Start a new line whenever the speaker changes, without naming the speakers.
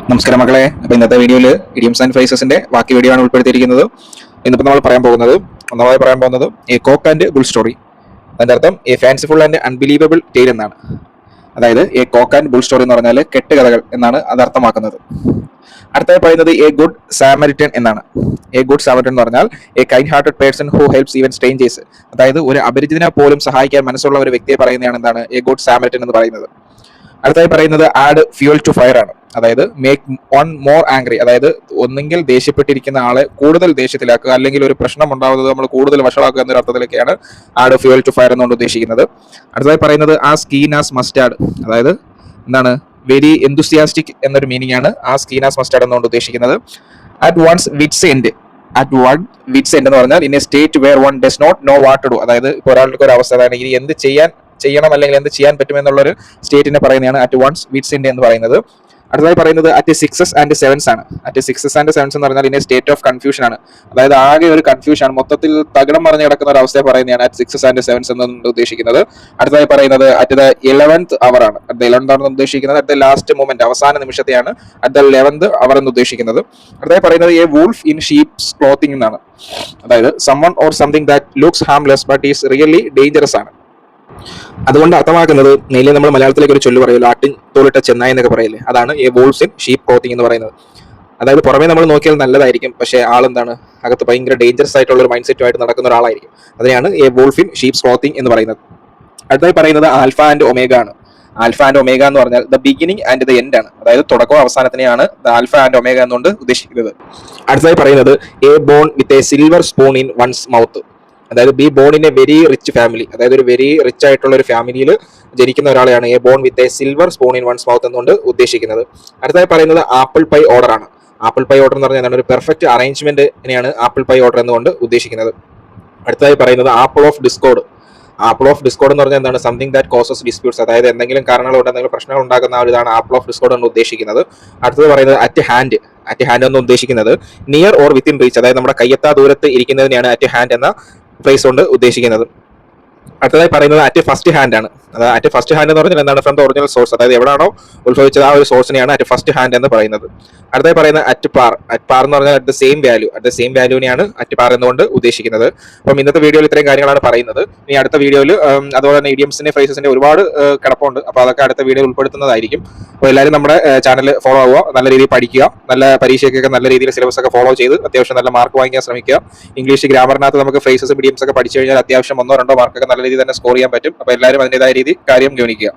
നമസ്കാരം മക്കളെ. അപ്പോൾ ഇന്നത്തെ വീഡിയോയിൽ ഇഡിയംസ് ആൻഡ് ഫ്രേസസിന്റെ ബാക്കി വീഡിയോ ആണ് ഉൾപ്പെടുത്തിയിരിക്കുന്നത്. ഇന്നിപ്പോൾ നമ്മൾ ഒന്നാമതായി പറയാൻ പോകുന്നത് a cock and bull story. അതിന്റെ അർത്ഥം a fanciful and unbelievable tale എന്നാണ്. അതായത് a cock and bull story എന്ന് പറഞ്ഞാൽ കെട്ടുകഥകൾ എന്നാണ് അത് അർത്ഥമാക്കുന്നത്. അടുത്തായി പറയുന്നത് എ ഗുഡ് സാമരിറ്റൻ എന്നാണ്. എ ഗുഡ് സാമരിറ്റൻ എന്ന് പറഞ്ഞാൽ a kind hearted person who helps even strangers. അതായത് ഒരു അപരിചിതനെ പോലും സഹായിക്കാൻ മനസ്സുള്ള ഒരു വ്യക്തിയെ പറയുന്നതാണ് എന്താണ് എ ഗുഡ് സാമരിറ്റൻ എന്ന് പറയുന്നത്. അടുത്തായി പറയുന്നത് ആഡ് ഫ്യൂൽ ടു ഫയർ ആണ്. അതായത് മേക്ക് വൺ മോർ ആംഗ്രി. അതായത് ഒന്നെങ്കിൽ ദേഷ്യപ്പെട്ടിരിക്കുന്ന ആളെ കൂടുതൽ ദേഷ്യത്തിലാക്കുക, അല്ലെങ്കിൽ ഒരു പ്രശ്നം ഉണ്ടാവുന്നത് നമ്മൾ കൂടുതൽ വഷളാക്കുക എന്നൊരു അർത്ഥത്തിലൊക്കെയാണ് ആഡ് ഫ്യൂൽ ടു ഫയർ എന്നുകൊണ്ട് ഉദ്ദേശിക്കുന്നത്. അടുത്തതായി പറയുന്നത് ആ സ്കീനാസ് മസ്റ്റാർഡ്. അതായത് എന്താണ് വെരി എന്തൂസിയാസ്റ്റിക് എന്നൊരു മീനിങ് ആണ് ആ സ്കീനാസ് മസ്റ്റാർഡ് എന്നുകൊണ്ട് ഉദ്ദേശിക്കുന്നത്. At one's wits end. At one wits end എന്ന് പറഞ്ഞാൽ in a state where one does not know what to do. അതായത് ഇപ്പോൾ ഒരാൾക്ക് ഒരു അവസ്ഥ അതാണ് ഇനി എന്ത് ചെയ്യണം അല്ലെങ്കിൽ എന്ത് ചെയ്യാൻ പറ്റുമെന്നുള്ളൊരു സ്റ്റേറ്റിനെ പറയുന്നതാണ് അറ്റ് വൺസ് വിറ്റ്സ് എൻഡ് എന്ന് പറയുന്നത്. അടുത്തതായി പറയുന്നത് അറ്റ് സിക്സസ് ആൻഡ് സെവൻസ് ആണ്. അറ്റ് സിക്സസ് ആൻഡ് സെവൻസ് എന്ന് പറഞ്ഞാൽ ഇൻ സ്റ്റേറ്റ് ഓഫ് കൺഫ്യൂഷൻ ആണ്. അതായത് ആകെ ഒരു കൺഫ്യൂഷൻ, മൊത്തത്തിൽ തകിടം മറിഞ്ഞ് കിടക്കുന്ന ഒരു അവസ്ഥയെ പറയുന്നതാണ് അറ്റ് സിക്സസ് ആൻഡ് സെവൻസ് എന്നുകൊണ്ട് ഉദ്ദേശിക്കുന്നത്. അടുത്തതായി പറയുന്നത് അറ്റ് ദ 11th അവർ ആണ്. അറ്റ് ദ 11th അവർ എന്ന് ഉദ്ദേശിക്കുന്നത് അറ്റ് ദ ലാസ്റ്റ് മൊമെന്റ്, അവസാന നിമിഷത്തെയാണ് അറ്റ് ദ 11th അവർ എന്ന് ഉദ്ദേശിക്കുന്നത്. അടുത്തതായി പറയുന്നത് a wolf in sheep's clothing എന്നാണ്. അതായത് someone or something that looks harmless but is really dangerous ആണ്. അതുകൊണ്ട് അർത്ഥമാക്കുന്നത് നേരിൽ നമ്മൾ മലയാളത്തിലേക്ക് ഒരു ചൊല്ല് പറയുമല്ലോ, ആട്ടിൻ തോലിട്ട ചെന്നായി എന്നൊക്കെ പറയില്ലേ, അതാണ് a wolves in sheep clothing എന്ന് പറയുന്നത്. അതായത് പുറമേ നമ്മൾ നോക്കിയാൽ നല്ലതായിരിക്കും, പക്ഷേ ആളെന്താണ് അകത്ത് ഭയങ്കര ഡേഞ്ചറസ് ആയിട്ടുള്ള ഒരു മൈൻഡ് സെറ്റുമായിട്ട് നടക്കുന്ന ഒരാളായിരിക്കും. അതിനെയാണ് A wolf in sheep's clothing എന്ന് പറയുന്നത്. അടുത്തായി പറയുന്നത് ആൽഫ ആൻഡ് ഒമേഗ ആണ്. ആൽഫ ആൻഡ് ഒമേഗ എന്ന് പറഞ്ഞാൽ the beginning and the end ആണ്. അതായത് തുടക്കവും അവസാനത്തിനെയാണ് ആൽഫ ആൻഡ് ഒമേഗ എന്നുകൊണ്ട് ഉദ്ദേശിക്കുന്നത്. അടുത്തായി പറയുന്നത് a born with a silver spoon in one's mouth. അതായത് be born in a very rich family. അതായത് ഒരു വെരി റിച്ച് ആയിട്ടുള്ള ഒരു ഫാമിലിയിൽ ജനിക്കുന്ന ഒരാളെയാണ് a born with a silver spoon in one's mouth എന്നുകൊണ്ട് ഉദ്ദേശിക്കുന്നത്. അടുത്തായി പറയുന്നത് ആപ്പിൾ പൈ ഓർഡർ ആണ്. ആപ്പിൾ പൈ ഓർഡർ എന്ന് പറഞ്ഞാൽ ഒരു പെർഫെക്റ്റ് അറേഞ്ച്മെന്റിനെയാണ് ആപ്പിൾ പൈ ഓർഡർ എന്നുകൊണ്ട് ഉദ്ദേശിക്കുന്നത്. അടുത്തായി പറയുന്നത് apple of discord. Apple of discord എന്ന് പറഞ്ഞാൽ എന്താണ് സംതിങ് ദാറ്റ് കോസസ് ഡിസ്പ്യൂട്ട്സ്. അതായത് എന്തെങ്കിലും കാരണങ്ങളുണ്ട്, എന്തെങ്കിലും പ്രശ്നങ്ങൾ ഉണ്ടാക്കുന്ന ആ ഒരു ഇതാണ് ആപ്പിൾ ഓഫ് ഡിസ്കോർഡ് എന്ന് ഉദ്ദേശിക്കുന്നത്. അടുത്തത് പറയുന്നത് അറ്റ് ഹാൻഡ്. അറ്റ് ഹാൻഡ് എന്ന് ഉദ്ദേശിക്കുന്നത് നിയർ ഓർ വിത്തിൻ റീച്ച്. അതായത് നമ്മുടെ കയ്യെത്താ ദൂരത്ത് ഇരിക്കുന്നതിനെയാണ് അറ്റ് ഹാൻഡ് എന്ന ഫ്രേസ് കൊണ്ട് ഉദ്ദേശിക്കുന്നത്. അടുത്തതായി പറയുന്നത് അറ്റ് ഫസ്റ്റ് ഹാൻഡ് ആണ്. അതായത് അറ്റ് ഫസ്റ്റ് ഹാൻഡ് എന്ന് പറഞ്ഞാൽ എന്താണ് ഫ്രം ദ ഒറിജിനൽ സോഴ്സ്. അതായത് എവിടെയാണോ ഉത്ഭവിച്ചത് ആ ഒരു സോഴ്സിനെയാണ് അറ്റ് ഫസ്റ്റ് ഹാൻഡ് എന്ന് പറയുന്നത്. അടുത്തായി പറയുന്നത് അറ്റ് പാർ. അറ്റ് പാർ എന്ന് പറഞ്ഞാൽ at the same value. At the same വാല്യൂവിനെയാണ് അറ്റ് പാർ എന്നുകൊണ്ട് ഉദ്ദേശിക്കുന്നത്. അപ്പം ഇന്നത്തെ വീഡിയോയിൽ ഇത്രയും കാര്യങ്ങളാണ് പറയുന്നത്. ഇനി അടുത്ത വീഡിയോയിൽ അതുപോലെ തന്നെ ഇഡിയംസിന്റെ ഫ്രേസസിന്റെ ഒരുപാട് കിടപ്പുണ്ട്. അപ്പോൾ അതൊക്കെ അടുത്ത വീഡിയോയിൽ ഉൾപ്പെടുത്തുന്നതായിരിക്കും. അപ്പോൾ എല്ലാവരും നമ്മുടെ ചാനൽ ഫോളോ ആവുക, നല്ല രീതിയിൽ പഠിക്കുക, നല്ല പരീക്ഷയ്ക്കൊക്കെ നല്ല രീതിയിൽ സിലബസ് ഒക്കെ ഫോളോ ചെയ്ത് അത്യാവശ്യം നല്ല മാർക്ക് വാങ്ങിക്കാൻ ശ്രമിക്കുക. ഇംഗ്ലീഷ് ഗ്രാമറിനകത്ത് നമുക്ക് ഫ്രേസസും ഇഡിയംസ് ഒക്കെ പഠിച്ചു കഴിഞ്ഞാൽ അത്യാവശ്യം 1-2 മാർക്കൊക്കെ നല്ല രീതിയിൽ തന്നെ സ്കോർ ചെയ്യാൻ പറ്റും. അപ്പോൾ എല്ലാവരും അതിൻ്റെതായ രീതി കാര്യം ഗവനിക്കുക.